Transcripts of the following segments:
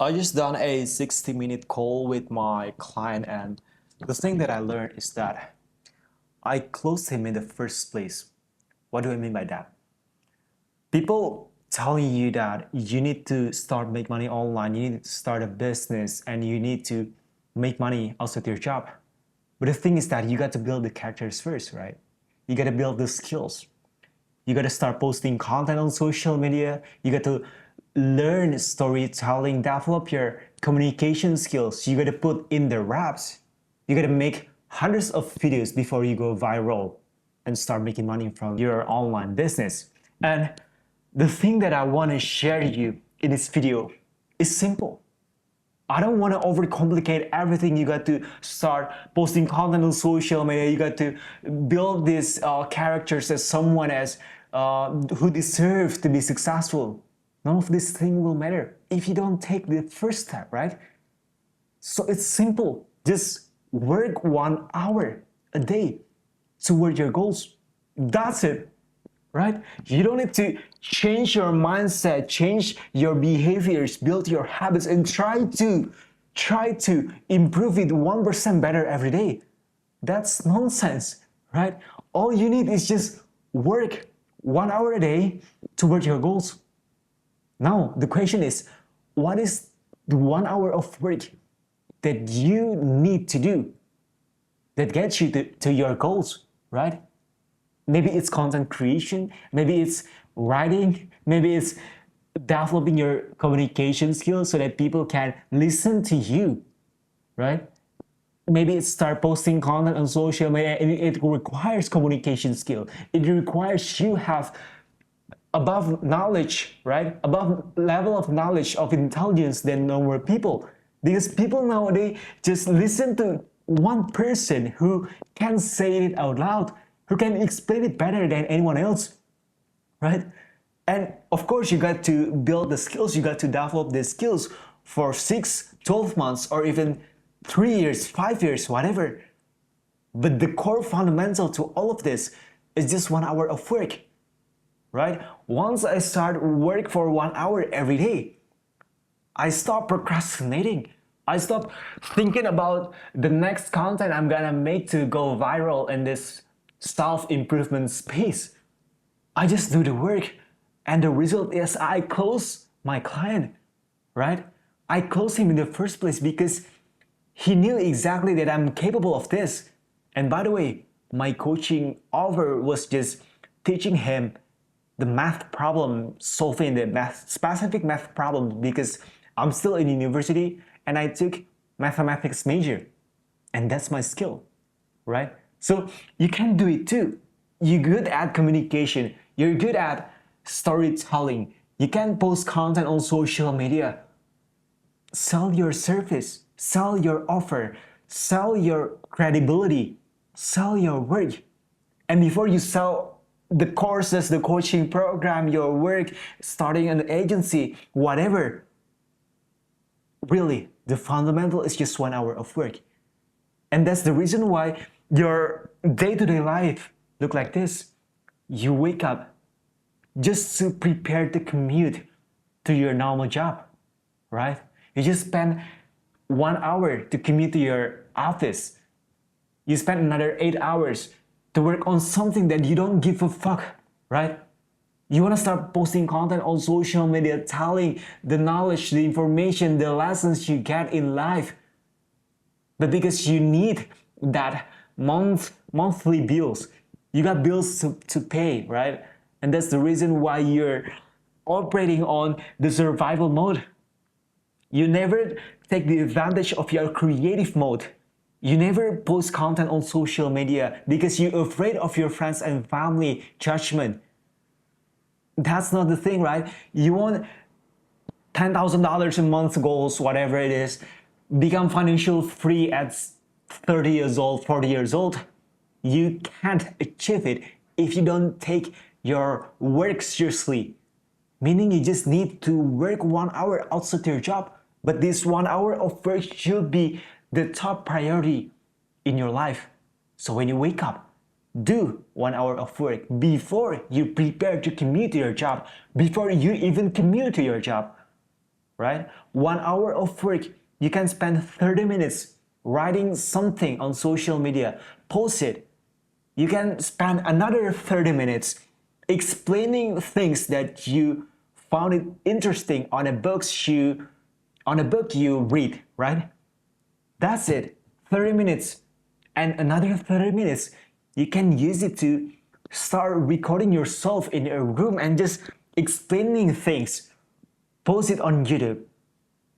I just done a 60-minute call with my client, and the thing that I learned is that I closed him in the first place. What do I mean by that? People telling you that you need to start make money online, you need to start a business, and you need to make money outside your job. But the thing is that you got to build the characters first, right? You got to build the skills. You got to start posting content on social media. You got to learn storytelling, develop your communication skills. You got to put in the reps. You got to make hundreds of videos before you go viral and start making money from your online business. And the thing that I want to share you in this video is simple. I don't want to overcomplicate everything. You got to start posting content on social media. You got to build these characters as someone who deserves to be successful. None of these things will matter if you don't take the first step, right? So it's simple. Just work 1 hour a day toward your goals. That's it, right? You don't need to change your mindset, change your behaviors, build your habits, and try to improve it 1% better every day. That's nonsense, right? All you need is just work 1 hour a day toward your goals. Now, the question is, what is the 1 hour of work that you need to do that gets you to your goals, right? Maybe it's content creation, maybe it's writing, maybe it's developing your communication skills so that people can listen to you, right? Maybe it's start posting content on social media, and it requires communication skill. It requires you have above knowledge, right? Above level of knowledge of intelligence than normal people. Because people nowadays just listen to one person who can say it out loud, who can explain it better than anyone else, right? And of course, you got to build the skills, you got to develop the skills for 6, 12 months, or even 3 years, 5 years, whatever. But the core fundamental to all of this is just 1 hour of work, right? Once I start work for 1 hour every day, I stop procrastinating. I stop thinking about the next content I'm gonna make to go viral in this self-improvement space. I just do the work, and the result is I close my client, right? I close him in the first place because he knew exactly that I'm capable of this. And by the way, my coaching offer was just teaching him the math problem, solving the specific math problem, because I'm still in university and I took mathematics major, and that's my skill, right? So you can do it too. You're good at communication, you're good at storytelling, you can post content on social media. Sell your service, sell your offer, sell your credibility, sell your work. And before you sell the courses, the coaching program, your work, starting an agency, whatever, really, the fundamental is just 1 hour of work. And that's the reason why your day-to-day life look like this. You wake up just to prepare to commute to your normal job, right? You just spend 1 hour to commute to your office. You spend another 8 hours to work on something that you don't give a fuck, right? You want to start posting content on social media, telling the knowledge, the information, the lessons you get in life. But because you need that monthly bills, you got bills to pay, right? And that's the reason why you're operating on the survival mode. You never take the advantage of your creative mode. You never post content on social media because you're afraid of your friends and family judgment. That's not the thing, right? You want $10,000 a month goals, whatever it is, become financial free at 30 years old, 40 years old. You can't achieve it if you don't take your work seriously. Meaning you just need to work 1 hour outside your job. But this 1 hour of work should be the top priority in your life. So when you wake up, do 1 hour of work before you prepare to commute to your job, before you even commute to your job. right? 1 hour of work, you can spend 30 minutes writing something on social media, post it. You can spend another 30 minutes explaining things that you found it interesting on a book you read, right? That's it. 30 minutes. And another 30 minutes, you can use it to start recording yourself in a room and just explaining things. Post it on YouTube.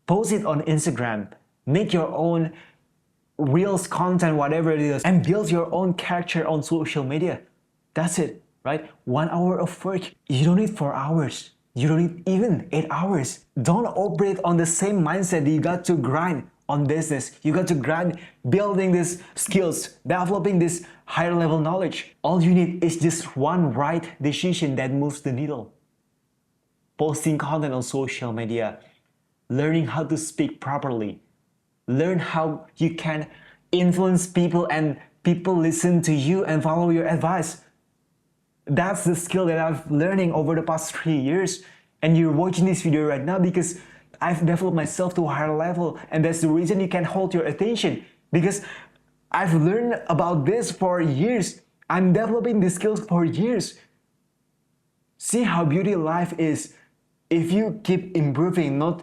Post it on Instagram. Make your own reels content, whatever it is, and build your own character on social media. That's it, right? 1 hour of work. You don't need 4 hours. You don't need even 8 hours. Don't operate on the same mindset that you got to grind on business. You got to grind building these skills, developing this higher level knowledge. All you need is just one right decision that moves the needle. Posting content on social media, learning how to speak properly, learn how you can influence people and people listen to you and follow your advice. That's the skill that I've learning over the past 3 years. And you're watching this video right now because I've developed myself to a higher level, and that's the reason you can hold your attention, because I've learned about this for years. I'm developing these skills for years. See how beautiful life is if you keep improving, not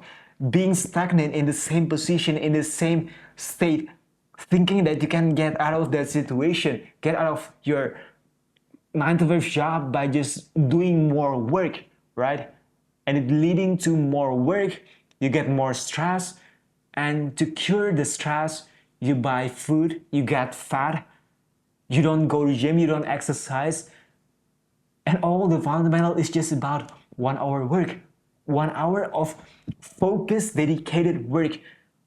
being stagnant in the same position, in the same state, thinking that you can get out of that situation, get out of your 9 to 5 job by just doing more work, right? And it leading to more work, you get more stress, and to cure the stress, you buy food, you get fat, you don't go to gym, you don't exercise, and all the fundamental is just about 1 hour work. 1 hour of focused, dedicated work,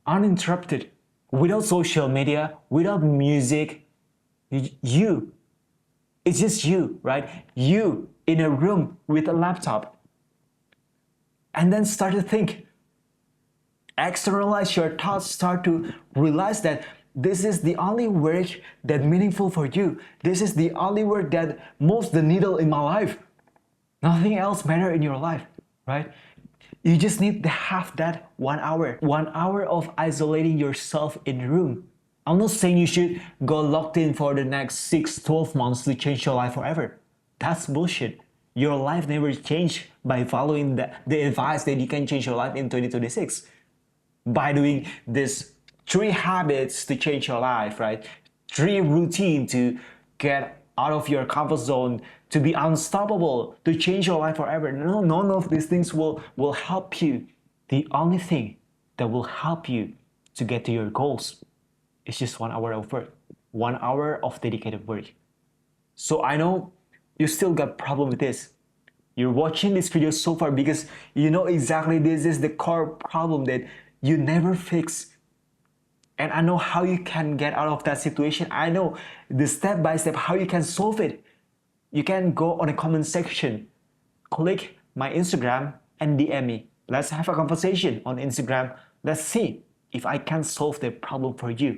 uninterrupted, without social media, without music. You, it's just you, right? You in a room with a laptop. And then start to think. Externalize your thoughts, start to realize that this is the only work that's meaningful for you. This is the only work that moves the needle in my life. Nothing else matters in your life, right? You just need to have that 1 hour. 1 hour of isolating yourself in a room. I'm not saying you should go locked in for the next 6-12 months to change your life forever. That's bullshit. Your life never changed by following the advice that you can change your life in 2026. By doing this 3 habits to change your life, right? 3 routine to get out of your comfort zone, to be unstoppable, to change your life forever. No, none of these things will help you. The only thing that will help you to get to your goals is just 1 hour of work, 1 hour of dedicated work. So I know you still got problem with this. You're watching this video so far because you know exactly this is the core problem that you never fix. And I know how you can get out of that situation. I know the step by step how you can solve it. You can go on a comment section, click my Instagram and DM me. Let's have a conversation on Instagram. Let's see if I can solve the problem for you.